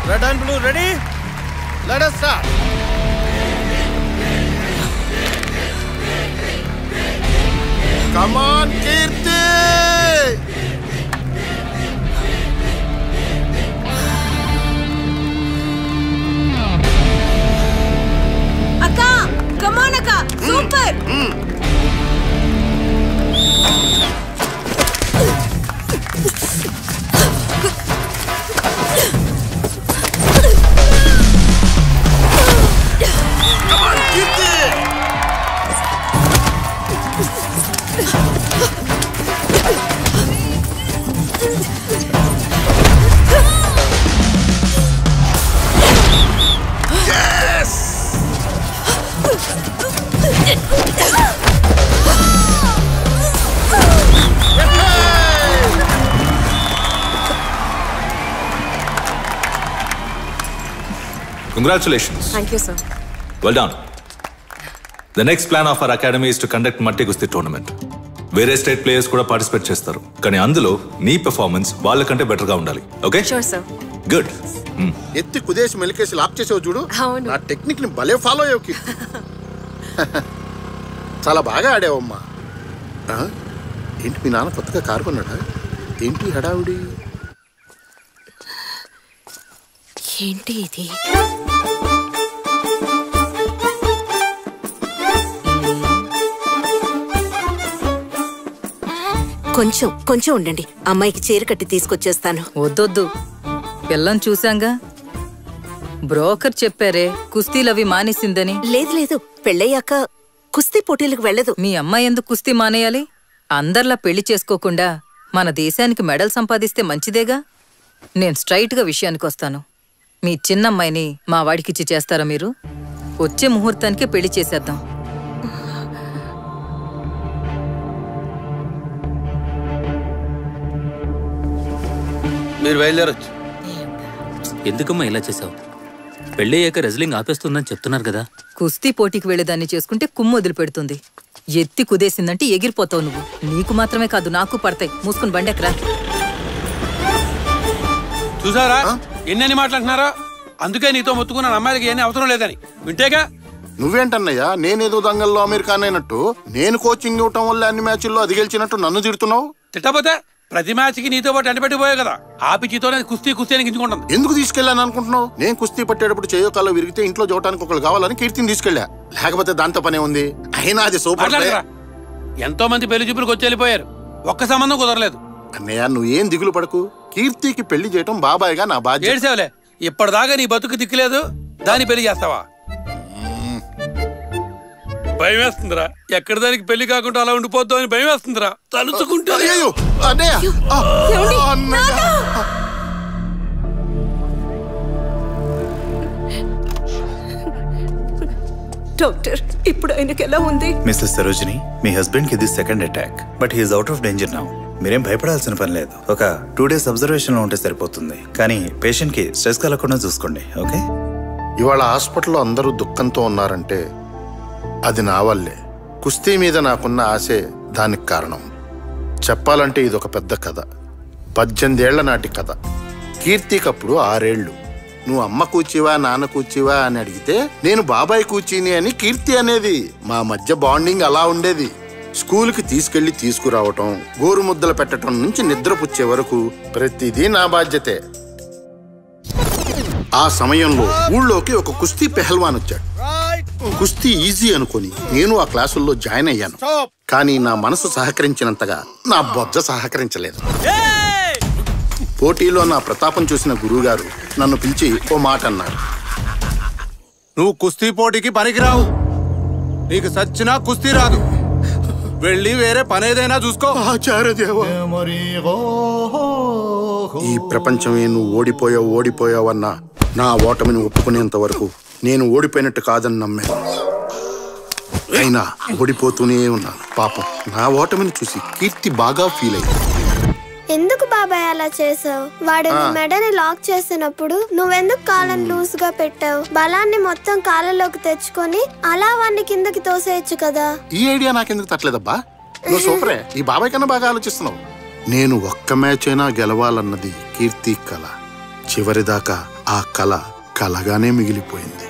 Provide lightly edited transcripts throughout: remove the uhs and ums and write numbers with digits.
Red and blue ready? Let us start. Come on, Kirti! Akka! Come on, Akka! Super! Come on, Kirti! Yes! Congratulations. Thank you, sir. Well done. The next plan of our academy is to conduct Matti Gusti tournament. వేరే state players కూడా participate చేస్తారు, కానీ అందులో నీ performance వాళ్ళకంటే better గా ఉండాలి. Okay? Sure, sir. Good. ఎత్తి కుదేసి మెలికేసి లాప్ చేసావు చూడు. నా టెక్నిక్ ని భలే ఫాలో అయ్యావు. చాలా బాగా ఆడావమ్మా. ఏంటి మీ నాన్న కొత్తగా కారు కొన్నాడా? ఏంటి హడావుడి? ఏంటి ఇది? కొంచెం ఉండండి, అమ్మాయికి చీర కట్టి తీసుకొచ్చేస్తాను. వద్దొద్దు, పిల్లని చూశాంగా. బ్రోకర్ చెప్పారే కుస్తీలవి మానేసిందని. లేదు, పెళ్ళయ్యాక కుస్తీ పోటీలకు వెళ్ళదు. మీ అమ్మాయి ఎందుకు కుస్తీ మానేయాలి? అందర్లా పెళ్లి చేసుకోకుండా మన దేశానికి మెడల్ సంపాదిస్తే మంచిదేగా. నేను స్ట్రైట్ గా విషయానికి వస్తాను. మీ చిన్నమ్మాయిని మా వాడికిచ్చి చేస్తారా మీరు? వచ్చే ముహూర్తానికే పెళ్లి చేసేద్దాం. మీరు బయలుదేరొచ్చు. ఎందుకమ్మా ఇలా చేసావు? పెళ్ళయ్యాక రెజ్లింగ్ ఆపేస్తుందని చెప్తున్నారు కదా. కుస్తీ పోటీకి వెళ్ళేదాన్ని చేసుకుంటే కుమ్ము వదిలిపెడుతుంది. ఎత్తి కుదేసిందంటే ఎగిరిపోతావు నువ్వు. నీకు మాత్రమే కాదు, నాకు పడతాయి. మూసుకుని బండెక్కరా. చూసారా ఎన్నెన్ని మాట్లాడుతున్నారా? అందుకే నీతో మొత్తుకున్న అమ్మాయిలకి ఏమీ అవసరం లేదని వింటేగా. నువ్వేంటన్నయ్యా, నేనేదో దంగల్లో అమెరికాన్ అయినట్టు, నేను కోచింగ్ ఇవ్వటం వల్ల అన్ని మ్యాచ్ల్లో అది గెలిచినట్టు నన్ను తిడుతున్నావు? తిట్టపోతే ప్రతి మ్యాచ్ కి నీతో పాటు ఎండబెట్టిపోయావు కదా. ఆపిచితోనే కుస్తీ అని గించుకుంటుంది. ఎందుకు తీసుకెళ్ళాను అనుకుంటున్నావు? నేను కుస్తీ పట్టేటప్పుడు చేయో కాల్లో విరిగితే ఇంట్లో చూడటానికి ఒకళ్ళు కావాలని కీర్తిని తీసుకెళ్ళా. లేకపోతే దాంతో పనే ఉంది. అయినా అది సూపర్. ఎంతో మంది పెళ్లి చూపులకు వచ్చి వెళ్ళిపోయారు, ఒక్క సంబంధం కుదరలేదు. అన్నయ్య నువ్వేం దిగులు పడకు. కీర్తికి పెళ్లి చేయటం బాబాయ్గా నా బాధ్యత. ఏడ్సేవలే, ఇప్పటిదాకా నీ బతుకు దిక్కులేదు, దాన్ని పెళ్లి చేస్తావా? భయం వేస్తుందిరా. ఎక్కడి దానికి పెళ్లి కాకుండా అలా ఉండిపోద్దు అని భయం వేస్తుందిరా తలుచుకుంటే. డాక్టర్, ఇప్పుడు ఆయనకి ఎలా ఉంది? మిస్టర్ సరోజిని, మీ హస్బెండ్ కి ఇది second attack, but he is out of danger now. మీరేం భయపడాల్సిన పని లేదు. ఒక 2 days అబ్జర్వేషన్ లో ఉంటే సరిపోతుంది. కానీ పేషెంట్ కి స్ట్రెస్ కలగకుండా చూసుకోండి. ఓకే? ఇవాళ హాస్పిటల్లో అందరూ దుఃఖంతో ఉన్నారంటే అది నా వల్లే. కుస్తీ మీద నాకున్న ఆశే దానికి కారణం. చెప్పాలంటే ఇది ఒక పెద్ద కథ. 18 ఏళ్ల నాటి కథ. కీర్తికప్పుడు 6 ఏళ్లు. నువ్వు అమ్మ కూర్చివా నాన్న కూర్చివా అని అడిగితే నేను బాబాయ్ కూర్చిని అని కీర్తి అనేది. మా మధ్య బాండింగ్ అలా ఉండేది. స్కూల్కి తీసుకెళ్లి తీసుకురావటం, గోరు ముద్దలు పెట్టడం నుంచి నిద్రపుచ్చే వరకు ప్రతిదీ నా బాధ్యతే. ఆ సమయంలో ఊళ్ళోకి ఒక కుస్తీ పెహల్వాన్ వచ్చాడు. కుస్తీ ఈజీ అనుకుని నేను ఆ క్లాసుల్లో జాయిన్ అయ్యాను. కానీ నా మనసు సహకరించినంతగా నా బొజ్జ సహకరించలేదు. పోటీలో నా ప్రతాపం చూసిన గురువుగారు నన్ను పిలిచి ఓ మాట అన్నారు. నువ్వు కుస్తీ పోటీకి పనికిరావు. నీకు సచ్చినా కుస్తీ రాదు. వెళ్ళి వేరే పనేదైనా చూసుకో. ఆచార్యదేవా, ఈ ప్రపంచమే నువ్వు ఓడిపోయావన్నా నా ఓటమిని ఒప్పుకునేంత వరకు నేను ఓడిపోయినట్టు కాదని నమ్మాను. అయినా ఓడిపోతూనే ఉన్నాను. పాపం నా ఓటమిని చూసి కీర్తి బాగా ఫీల్ అయింది. ఎందుకు బాబాయ్ అలా చేసావు? వాడు మెడని లాక్ చేసినప్పుడు నువ్వెందుకు కాళ్ళని లూజ్ గా పెట్టావు? బలాన్ని మొత్తం కాళ్ళలోకి తెచ్చుకొని అలా వాడిని కిందకి తోసేయచ్చు కదా. ఈ ఐడియా నాకెందుకు తట్టలేదబ్బా? నువ్వు సూపరే. ఈ బాబాయ్ కన్నా బాగా ఆలోచిస్తున్నావు. నేను ఒక్క మ్యాచ్ అయినా గెలవాలన్నది కీర్తి కల. చివరిదాకా ఆ కళ కలగానే మిగిలిపోయింది.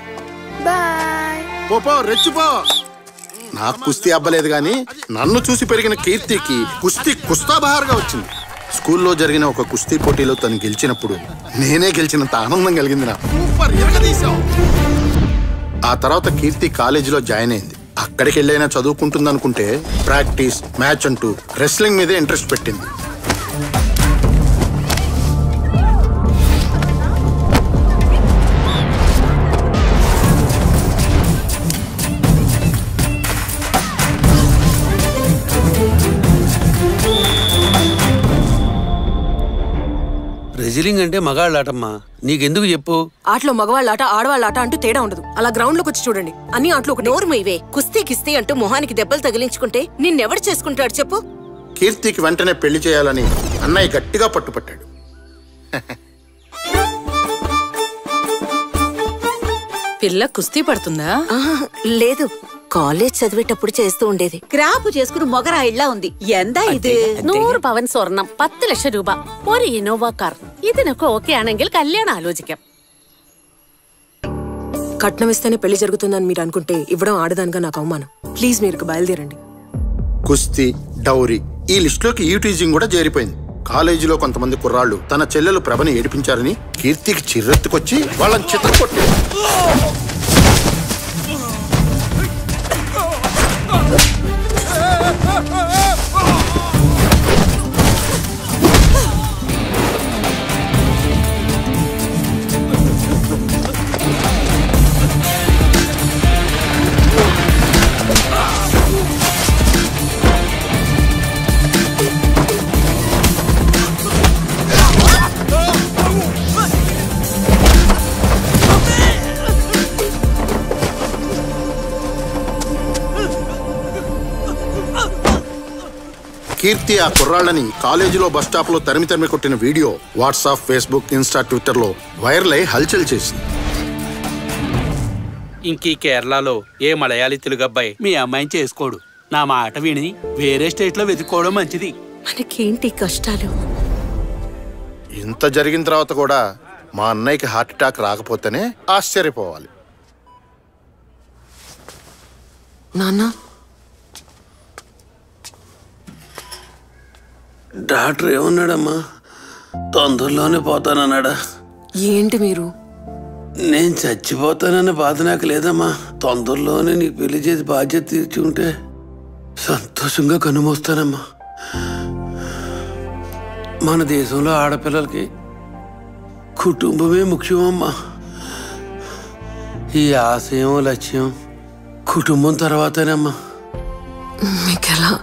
బాయ్. పోపో రెచ్చిపో. నాకు కుస్తీ అబ్బలేదు గాని నన్ను చూసి పెరిగిన కీర్తికి కుస్తీ కుస్తాబహార్గా వచ్చింది. స్కూల్లో జరిగిన ఒక కుస్తీ పోటీలో తను గెలిచినప్పుడు నేనే గెలిచినంత ఆనందం కలిగింది నాకు. సూపర్ ఎరగదీశావు. ఆ తర్వాత కీర్తి కాలేజీలో జాయిన్ అయింది. అక్కడికి వెళ్ళైనా చదువుకుంటుంది అనుకుంటే ప్రాక్టీస్, మ్యాచ్ అంటూ రెస్లింగ్ మీదే ఇంట్రెస్ట్ పెట్టింది. రెజ్లింగ్ అంటే మగాళ్ళాటమ్మా, నీకెందుకు చెప్పు? ఆటలో మగవాళ్ళ ఆట ఆడవాళ్ళ ఆట అంటూ తేడా ఉండదు. అలా గ్రౌండ్ లోకి వచ్చి చూడండి, అన్ని ఆటలు ఒక నోరు మీవే. కుస్తీ కిస్తీ అంటూ మొహానికి దెబ్బలు తగిలించుకుంటే నిన్నెవడు చేసుకుంటాడు చెప్పు? కీర్తికి వెంటనే పెళ్లి చేయాలని అన్నయ్య గట్టిగా పట్టుపట్టాడు. పిల్ల కుస్తీ పడుతుందా? లేదు, కాలేజ్ చదివేటప్పుడు చేస్తూ ఉండేది. ക്രാപ്പ് చేసుకుని మొగరాయిళ్ళ ఉంది. എന്താ ഇത്? 100 പവൻ സ്വർണം, 10 ലക്ഷം രൂപ, ഒരു ഇന്നോവ കാർ. ഇതിനൊക്കെ ഓക്കെ ആണെങ്കിൽ కళ్యాణం ఆలోచిക്കാം. కట్నం ఇస్తేనే పెళ్లి జరుగుతుందని మీరు అనుకుంటే ఇవ్వడం ఆడదానిగా నాకు అవమానం. ప్లీజ్ మీరు బయలుదేరండి. కుస్తీ, డౌరీ ఈ లిస్టులోకి ఈటీజింగ్ కూడా చేరిపోయింది. కాలేజీలో కొంతమంది కుర్రాళ్ళు తన చెల్లెలు ప్రభని ఏడిపించారని కీర్తికి చిర్రెత్తుకొచ్చి వాళ్ళని చితక్కొట్టారు. కీర్తి ఆ కుర్రాళ్ళని కాలేజీలో బస్ స్టాప్ లో తరిమి కొట్టిన video WhatsApp, Facebook, Insta, Twitter లో వైరల్ అయి హల్చల్ చేసింది. ఇంకీ కేరళలో ఏ మలయాళీ తెలుగు అబ్బాయి మీ అమ్మాయిని చేసుకోడు. నా మాట విని వేరే స్టేట్ లో వెతుక్కోవడం మంచిది. మనకేంటి కష్టాలు? ఇంత జరిగిన తర్వాత కూడా మా అన్నయ్యకి హార్ట్ అటాక్ రాకపోతేనే ఆశ్చర్యపోవాలి. నాన్న, డాక్టర్ ఏమన్నాడమ్మా? తొందరలోనే పోతానన్నాడా? ఏంటి మీరు? నేను చచ్చిపోతానన్న బాధ నాకు లేదమ్మా. తొందరలోనే నీకు పెళ్లి చేసి బాధ్యత తీర్చుంటే సంతోషంగా కనుమోస్తానమ్మా. మన దేశంలో ఆడపిల్లలకి కుటుంబమే ముఖ్యమమ్మా. ఈ ఆశయం, లక్ష్యం కుటుంబం తర్వాతనేమ్మా. మీకెలా?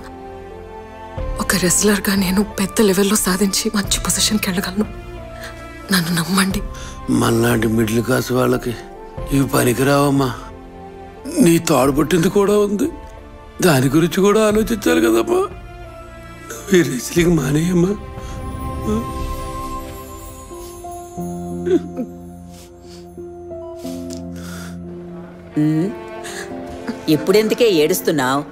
ఒక రెస్లర్గా నేను పెద్ద లెవెల్లో సాధించి మంచి పొజిషన్కి వెళ్ళగలను. నన్ను నమ్మండి. మళ్ళాంటి మిడిల్ క్లాస్ వాళ్ళకి ఇవి పనికిరావమ్మా. నీ తోడబుట్టింది కూడా ఉంది, దాని గురించి కూడా ఆలోచించాలి కదమ్మా. ఈ రెస్లింగ్ మానేయమ్మా. ఇప్పుడెందుకే ఏడుస్తున్నావు?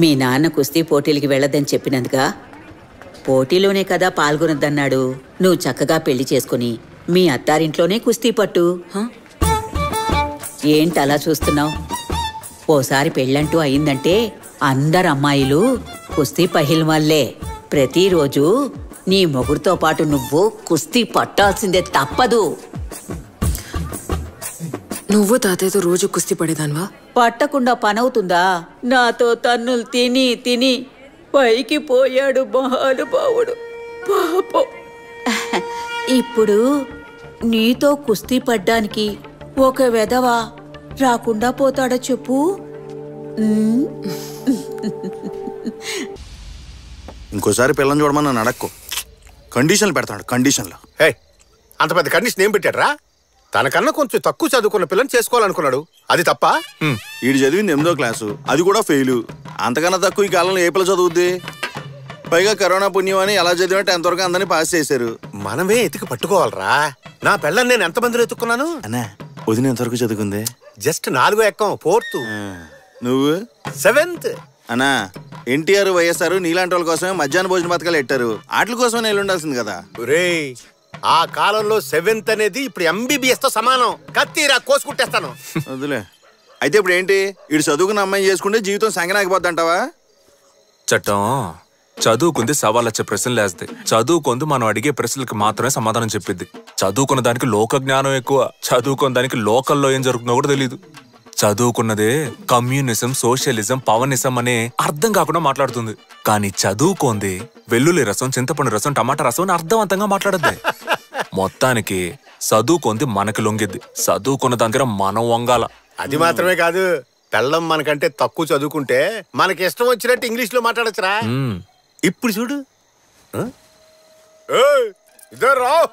మీ నాన్న కుస్తీ పోటీలకి వెళ్ళొద్దని చెప్పినందుగా? పోటీలోనే కదా పాల్గొనొద్దన్నాడు. నువ్వు చక్కగా పెళ్లి చేసుకుని మీ అత్తారింట్లోనే కుస్తీ పట్టు. ఏంటలా చూస్తున్నావు? ఓసారి పెళ్ళంటూ అయిందంటే అందరు అమ్మాయిలు కుస్తీ పహిల్వాన్లే. ప్రతిరోజు నీ మొగుడుతో పాటు నువ్వు కుస్తీ పట్టాల్సిందే, తప్పదు. నువ్వు తాతయ్యతో రోజు కుస్తీ పడేదాన్వా? పట్టకుండా పనవుతుందా? నాతో తన్నులు తిని తిని పైకి పోయాడు మహానుభావుడు పాపం. ఇప్పుడు నీతో కుస్తీ పడ్డానికి ఒక వెధవ రాకుండా పోతాడా చెప్పు? ఇంకోసారి పిల్లని చూడమని నన్ను అడక్కు. కండిషన్లు పెడతాడు. కండిషన్లు అంత పెద్ద కండిషన్ ఏం పెట్టాడ్రా? తనకన్నా కొంచెం తక్కువ చదువుకున్న పిల్లని చేసుకోవాలనుకున్నాడు, అది తప్ప? వీడు చదివింది 8వ క్లాసు, అది కూడా ఫెయిల్. అంతకన్నా తక్కువ ఈ కాలంలో ఏ పిల్ల చదువుద్ది? పైగా కరోనా పుణ్యం అని ఎలా చదివినా 10th వరకు అందరినీ పాస్ చేశారు. మనమే ఎతికి పట్టుకోవాలరా. నా పిల్లని నేను ఎంతమందిని ఎత్తుకున్నాను అన్నా. వదిన ఎంతవరకు చదువుకుంది? జస్ట్ 4వ ఎక్కం, 4th. నువ్వు 7th. అన్నా, ఎన్టీఆర్, వైఎస్ఆర్ నీలాంటి వాళ్ళ కోసమే మధ్యాహ్న భోజన పథకాలు పెట్టారు. వాటి కోసమే నేను ఉండాల్సింది కదా. రే, ఆ కాలంలో 7th అనేది ఇప్పుడు MBBS తో సమానం. కత్తిరా కోసుకుంటేస్తాను. వదిలే. అయితే ఇప్పుడు ఏంటి? ఇటు చదువుకున్న అమ్మాయి చేసుకుంటే జీవితం సంగనాగిపోద్ది అంటావా? చట్టం చదువుకుంది సవాళ్ళొచ్చే ప్రశ్నలు వేస్తే, చదువుకుంది మనం అడిగే ప్రశ్నలకు మాత్రమే సమాధానం చెప్పిద్ది. చదువుకున్న దానికి లోక జ్ఞానం ఎక్కువ, చదువుకున్న దానికి లోకల్లో ఏం జరుగుతుందో కూడా తెలియదు. చదువుకున్నదే కమ్యూనిజం, సోషలిజం, పవనిజం అనే అర్థం కాకుండా మాట్లాడుతుంది. కానీ చదువుకోంది వెల్లుల్లి రసం, చింతపండు రసం, టమాటా రసం అని అర్థవంతంగా మాట్లాడద్ది. మొత్తానికి చదువుకుంది మనకి లొంగిద్ది, చదువుకున్న దగ్గర మనం వంగాల. అది మాత్రమే కాదు, పెళ్ళం మనకంటే తక్కువ చదువుకుంటే మనకి ఇష్టం వచ్చినట్టు ఇంగ్లీష్ లో మాట్లాడచ్చురా. ఇప్పుడు చూడు, ఇద్దరు రావు,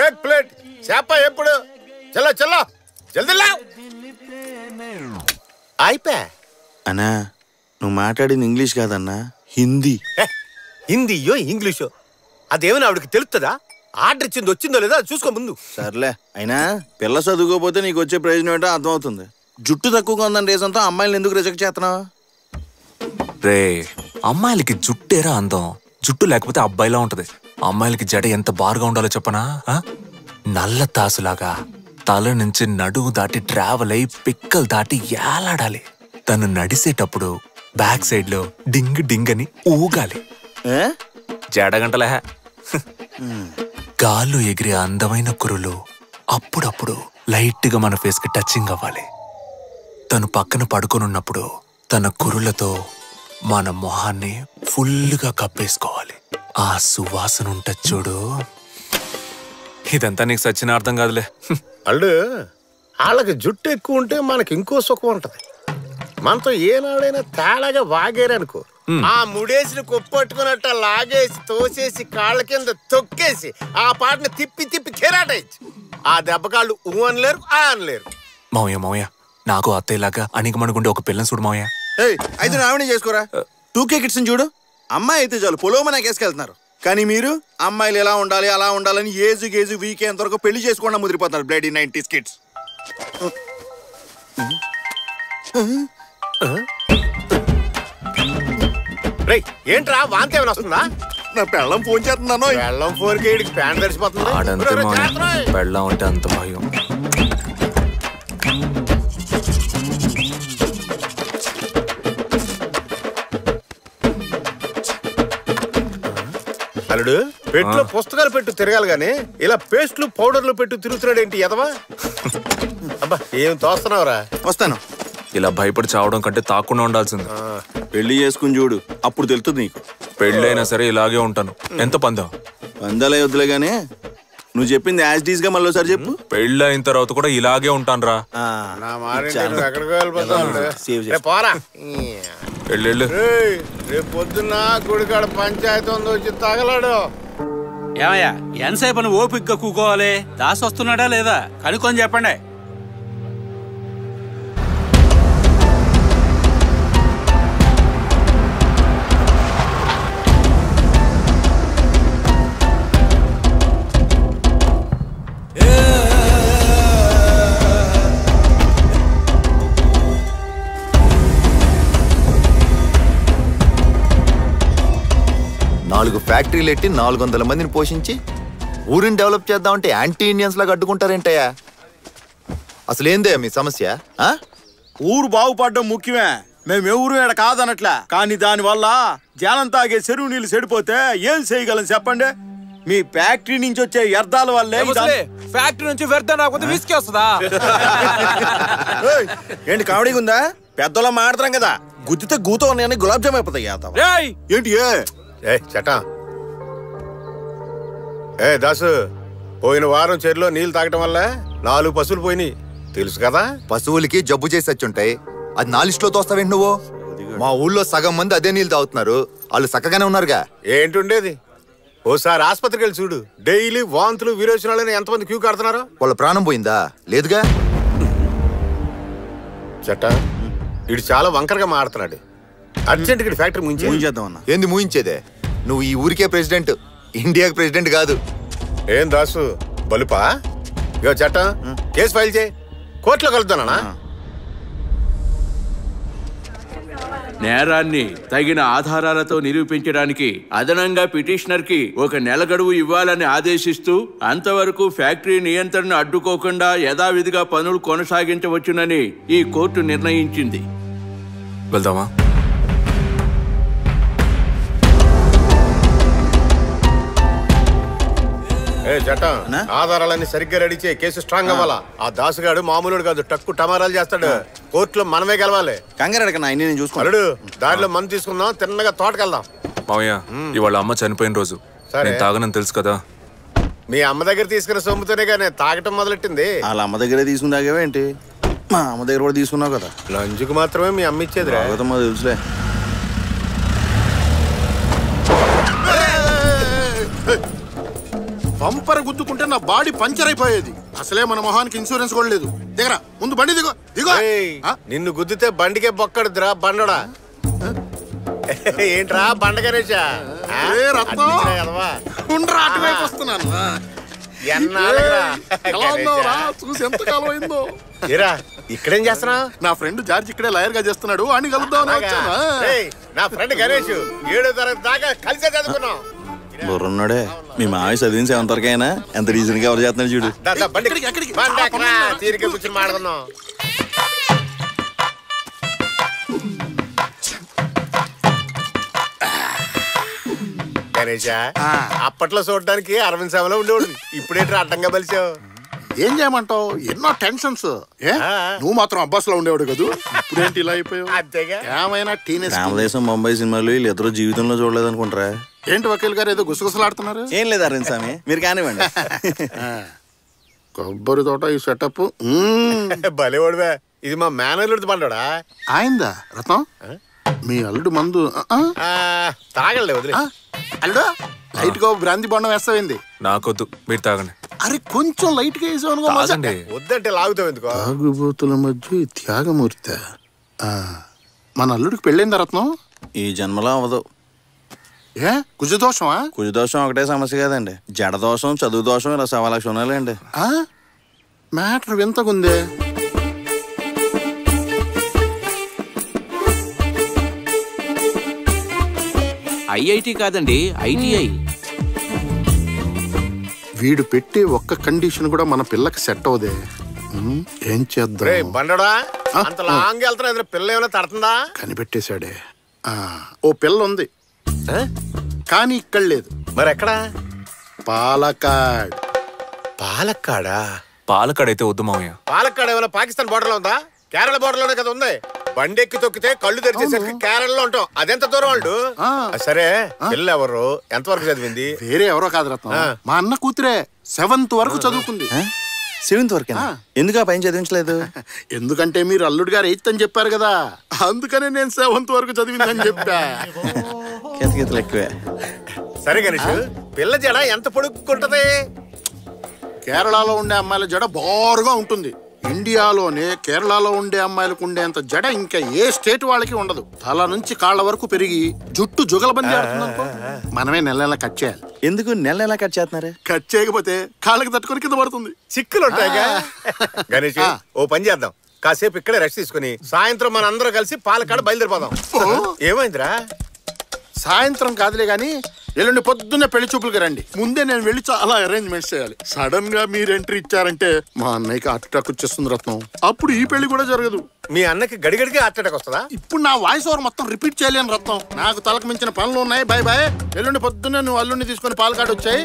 ఏక్ ప్లేట్ చేప ఎప్పుడు, చల్ల చల్ల జల్దీ లావ్. అయిపోయా అన్నా, నువ్వు మాట్లాడింది ఇంగ్లీష్ కాదన్నా, హిందీ. హిందీయో ఇంగ్లీషో అదేమైనా ఆవిడకి తెలుస్తుందా? ఆర్డర్ ఇచ్చింది వచ్చిందో లేదా చూసుకో ముందు. సర్లే, అయినా పిల్ల చదువుకోపోతే నీకు వచ్చే ప్రయోజనం ఏంటో అర్థమవుతుంది. జుట్టు తక్కువగా ఉందని రీజన్తో అమ్మాయిలు ఎందుకు రిజెక్ట్ చేస్తున్నావు? రే, అమ్మాయిలకి జుట్టేరా అందం, జుట్టు లేకపోతే అబ్బాయిలా ఉంటది. అమ్మాయిలకి జడ ఎంత బారుగా ఉండాలో చెప్పనా? నల్ల తాసులాగా తల నుంచి నడువు దాటి ట్రావెల్ అయి పిక్కలు దాటి ఏలాడాలి. తను నడిసేటప్పుడు బ్యాక్ సైడ్ లో డింగ్ డింగ్ అని ఊగాలి. జడగంటలే. గాల్లో ఎగిరే అందమైన కురులు అప్పుడప్పుడు లైట్ గా మన ఫేస్ కి టచింగ్ అవ్వాలి. తను పక్కన పడుకొనున్నప్పుడు తన కురులతో మన మొహాన్ని ఫుల్గా కప్పేసుకోవాలి. ఆ సువాసన ఉంటది చూడు. ఇదంతా నీకు సచ్చిన అర్థం కాదులే. అల్లు, వాళ్ళకి జుట్టు ఎక్కువ ఉంటే మనకి ఇంకో సుఖం ఉంటది. మనతో ఏనాడైనా తేడాగా వాగేరనుకో, ఆ ముడేసిన కొప్పట్టుకున్నట్ట లాగేసి తోసేసి కాళ్ళ కింద తొక్కేసి ఆ పాటను తిప్పి తిప్పి కెరాటేయచ్చు. ఆ దెబ్బకాళ్ళు ఊ అనలేరు, ఆ అనలేరు. మావయ్య మావయ్య, నాకు అత్తయ్యలాగా అణిగమణుగుండే ఒక పిల్లని చూడు మావయ్య. అయితే నావిని చేసుకోరా. 2K కిడ్స్ చూడు, అమ్మాయి అయితే చాలు పొలోమన కేసుకెళ్తున్నారు. కానీ మీరు అమ్మాయిలు ఎలా ఉండాలి అలా ఉండాలని ఏజు గేజు వీకే అంతవరకు పెళ్లి చేసుకోకుండా ముదిరిపోతున్నారు. Bloody 90s kids. ఏంట్రా వాంతి ఏమైనా వస్తుందా? నా పెళ్ళం ఫోన్ చేస్తున్నాను. పెళ్ళం ఫోన్ కి ప్యాంట్ తడిసిపోతుంది. పెళ్ళం అంటే అంత భయం. అల్లుడు, పెట్టులో పుస్తకాలు పెట్టు తిరగాలి గాని ఇలా పేస్ట్లు పౌడర్లు పెట్టు తిరుగుతున్నాడు ఏంటి ఎదవా? అబ్బా, ఏం తోస్తున్నావురా? వస్తాను. ఇలా భయపడి చావడం కంటే తాకుండా ఉండాల్సింది. పెళ్లి చేసుకుని చూడు, అప్పుడు తెలుస్తుంది నీకు. పెళ్ళైనా సరే ఇలాగే ఉంటాను. ఎంత పందెం? పందాలే వద్దులే గానీ నువ్వు చెప్పింది యాజ్ డీస్ గా మళ్ళీ ఒకసారి చెప్పు. పెళ్ళి అయిన తర్వాత కూడా ఇలాగే ఉంటాను రా. రేపు పొద్దున్న గుడికాడ పంచాయతీ ఉందో వచ్చి తగలాడు. ఏమయ్యా, ఎంతసేపు అని ఓపిగ్గా కూకోవాలి? దాసి వస్తున్నాడా లేదా కనుక్కొని చెప్పండి. నాలుగు ఫ్యాక్టరీలు ఎట్టి 400 మందిని పోషించి ఊరిని డెవలప్ చేద్దామంటే యాంటీ ఇండియన్స్ లాగా అడ్డుకుంటారేంటయ్యా? అసలేందయ్యా మీ సమస్య? ఊరు బాగుపడడం ముఖ్యమే, మేము ఎవరు ఏడ కాదనట్లే. కానీ దానివల్ల జనం తాగే చెరువు నీళ్ళు చెడిపోతే ఏం చేయగలం చెప్పండి? మీ ఫ్యాక్టరీ నుంచి వచ్చే వ్యర్థాల వల్లే. ఫ్యాక్టరీ నుంచి వ్యర్థం రాకపోతే విసికి వస్తుందా? ఏంటి కామెడీగా ఉందా? పెద్దలో మాడతాం కదా, గుద్దితే గూతో ఉన్నాయని గులాబ్ జామ్ అయిపోతాయి. ఏంటి చటా? దాసు, పోయిన వారం చెరువులో నీళ్లు తాగటం వల్ల 4 పశువులు పోయినాయి తెలుసు కదా? పశువులకి జబ్బు చేసి వచ్చుంటాయి, అది నా లిస్టులో తోస్తావేంటి నువ్వు? మా ఊళ్ళో సగం మంది అదే నీళ్ళు తాగుతున్నారు, వాళ్ళు చక్కగానే ఉన్నారుగా. ఏంటుండేది? ఓసారి ఆసుపత్రికి వెళ్ళి చూడు, డైలీ వాంతులు విరోచనాలని ఎంతమంది క్యూ కడుతున్నారు. వాళ్ళ ప్రాణం పోయిందా? లేదుగా. చట్టా, ఇడు చాలా వంకరగా మాడుతున్నాడు. అర్జెంట్ గా ఫ్యాక్టరీ ముయించేద్దామన్నా. ఏంది ముయించేదే? నువ్వు ఈ ఊరికే ప్రెసిడెంట్, ఇండియాకి ప్రెసిడెంట్ కాదు. ఏం దాసు బలుపా? ఇగో చట్టం, కేసు ఫైల్ చేయి, కోర్టులో కలుద్దానా? నేరాన్ని తగిన ఆధారాలతో నిరూపించడానికి అదనంగా పిటిషనర్కి 1 నెల గడువు ఇవ్వాలని ఆదేశిస్తూ అంతవరకు ఫ్యాక్టరీ నియంత్రణను అడ్డుకోకుండా యథావిధిగా పనులు కొనసాగించవచ్చునని ఈ కోర్టు నిర్ణయించింది. వెళ్దామా? జటం ఆధారాలన్నీ సరిగ్గా రెడీ చేయి. కేసు స్ట్రాంగ్ అవ్వాలా. ఆ దాసుగాడు మామూలుడు కాదు, టక్కు టమారాలు చేస్తాడు. కోర్టులో మనమే గెలవాలి. కంగారు నేను చూసుకున్నాడు. దారిలో మందు తీసుకుందాం, తిన్నగా తోటకెళ్దాం. మావయ్య, ఇవాళ అమ్మ చనిపోయిన రోజు. నేను తాగనని తెలుసు కదా. మీ అమ్మ దగ్గర తీసుకున్న సొమ్ముతోనే కానీ తాగటం మొదలెట్టింది. వాళ్ళ అమ్మ దగ్గరే తీసుకున్నాగేంటి? మా అమ్మ దగ్గర కూడా తీసుకున్నావు కదా. లంచ్కి మాత్రమే మీ అమ్మ ఇచ్చేది. తెలుసులే. బంపర్ గుద్దుకుంటే నా బాడీ పంచర్ అయిపోయేది. అసలే మన మొహానికి ఇన్సూరెన్స్ కూడా లేదు. దిగరా, ముందు బండి దిగో దిగో. నిన్ను గుద్దితే బండికే బొక్కడుద్రా బండడా. ఏంట్రా బండ గణేశా? వస్తున్నాను. చూసి ఎంత కాలం అయిందో. ఇక్కడేం చేస్తున్నా? నా ఫ్రెండ్ జార్జ్ ఇక్కడే లాయర్ గా చేస్తున్నాడు. అని కలుద్దాం. నా ఫ్రెండ్ గణేష్ 7వ తరగతి దాకా కలిసే చదువుకున్నాం. బుర్రున్నాడే. మీ మావి చదివిన 7th వరకైనా ఎంత రీజన్ గా ఎవరు చేస్తున్నాడు చూడు. తీరిక కూర్చొని మాట్లాడుకుందాం. గణేష, అప్పట్లో చూడడానికి అరవింద్ సభలో ఉండేవాడు. ఇప్పుడేంటి అడ్డంగా బలిచావు? ఏం చేయమంటావు? ఎన్నో టెన్షన్స్. నువ్వు మాత్రం అబ్బాస్ లో ఉండేవాడు కదా, ఇప్పుడేంటి ఇలా అయిపోయావు? అంతేగా. ఏమైనా టీనేజ్ రామదేశం ముంబై సినిమాలు వీళ్ళు ఇద్దరు జీవితంలో చూడలేదు అనుకుంటారా? ఏంటి వకీల్ గారు ఏదో గుసగుసలాడుతున్నారు? ఏం లేదు అరవింద్ స్వామి, మీరు కానివ్వండి. కొబ్బరి తోట ఈ సెటప్ భలేవాడువే. ఇది మా మేనల్లుడి బండోడా? ఆయిందా రత్నం? మీ అల్లుడు మందు తాగలే వదిలే. అల్లుడు లైట్ గా బ్రాంతి బొండం వేస్తావేంది? నాకొద్దు, మీరు తాగండి. అరే కొంచెం లైట్ గా వేసావు. వద్దంటే లాగుతావు ఎందుకో? తాగుబోతుల మధ్య త్యాగమూర్తి. మన అల్లుడికి పెళ్ళైందా రత్నం? ఈ జన్మలో అవ్వదు. ఏ కుజదోషమా? కుజదోషం ఒకటే సమస్య కాదండి, జడదోషం, చదువు దోషం, ఇలా 1,00,000 ఉన్నాయండి. మ్యాటర్ వింతకుందే. ఐఐటి కాదండి, ఐటీఐ. వీడు పెట్టే ఒక్క కండిషన్ కూడా మన పిల్లకి సెట్ అవదే. ఏం చేద్దాం? బండడా అంత లాంగ్ వెళ్తున్నా, పిల్ల ఏమైనా తడుతుందా? కనిపెట్టేశాడే. ఓ పిల్ల ఉంది కానీ ఇక్కడ లేదు. మరి ఎక్కడా? పాలకాడ్. పాలక్కాడా? పాలకాడ్ అయితే వద్దు మావయ్య. పాలక్కాడ్ ఏమైనా పాకిస్తాన్ బోర్డర్ లో ఉందా? కేరళ బోర్డర్ లోనే కదా ఉంది. బండెక్కి తొక్కితే కళ్ళు తెరిచేసరికి కేరళలో ఉంటాం. అదెంత దూరం వాళ్ళు? సరే, పిల్ల ఎవరు, ఎంతవరకు చదివింది? వేరే ఎవరో కాదు రత్నం, మా అన్న కూతురే. 7th వరకు చదువుకుంది. 7th వరకేనా? ఎందుకు ఆ పైన చదివించలేదు? ఎందుకంటే మీరు అల్లుడు గారు 8th అని చెప్పారు కదా, అందుకనే నేను 7th వరకు చదివిందని చెప్పా. కితకితలు ఎక్కువే. సరే గణేష్, పిల్ల జడ ఎంత పొడుక్కుంటది? కేరళలో ఉండే అమ్మాయిల జడ బారుగా ఉంటుంది. ఇండియాలోనే కేరళలో ఉండే అమ్మాయిలకు ఉండేంత జడ ఇంకా ఏ స్టేట్ వాళ్ళకి ఉండదు. తల నుంచి కాళ్ళ వరకు పెరిగి జుట్టు జుగలబంది ఆడుతుందనుకో, మనమే నెల కట్ చేయాలి. ఎందుకు నెల కట్ చేస్తున్నారు? కట్ చేయకపోతే కాళ్ళకి తట్టుకొని కింద పడుతుంది. చిక్కులు ఉంటాయిగా. గణేష్, ఓ పని చేద్దాం, కాసేపు ఇక్కడే రెస్ట్ తీసుకుని సాయంత్రం మన అందరం కలిసి పాలకాడ బయలుదేరిపోదాం. ఏమైందిరా? సాయంత్రం కాదులే గాని ఎల్లుండి పొద్దున్నే పెళ్లి చూపులకి రండి. ముందే నేను వెళ్ళి చాలా అరేంజ్మెంట్స్ చేయాలి. సడన్ గా మీరు ఎంట్రీ ఇచ్చారంటే మా అన్నయ్యకి హార్ట్ అటాక్ వచ్చేస్తుంది రత్నం. అప్పుడు ఈ పెళ్లి కూడా జరగదు. మీ అన్నకి గడిగడికి హార్ట్ అటాక్ వస్తుందా? ఇప్పుడు నా వాయిస్ ఓవర్ మొత్తం రిపీట్ చేయలేను రత్నం. నాకు తలకు మించిన పనులు ఉన్నాయి. Bye bye. ఎల్లుండి పొద్దున్నే నువ్వు అల్లుండి తీసుకొని పాలకాడు వచ్చాయి.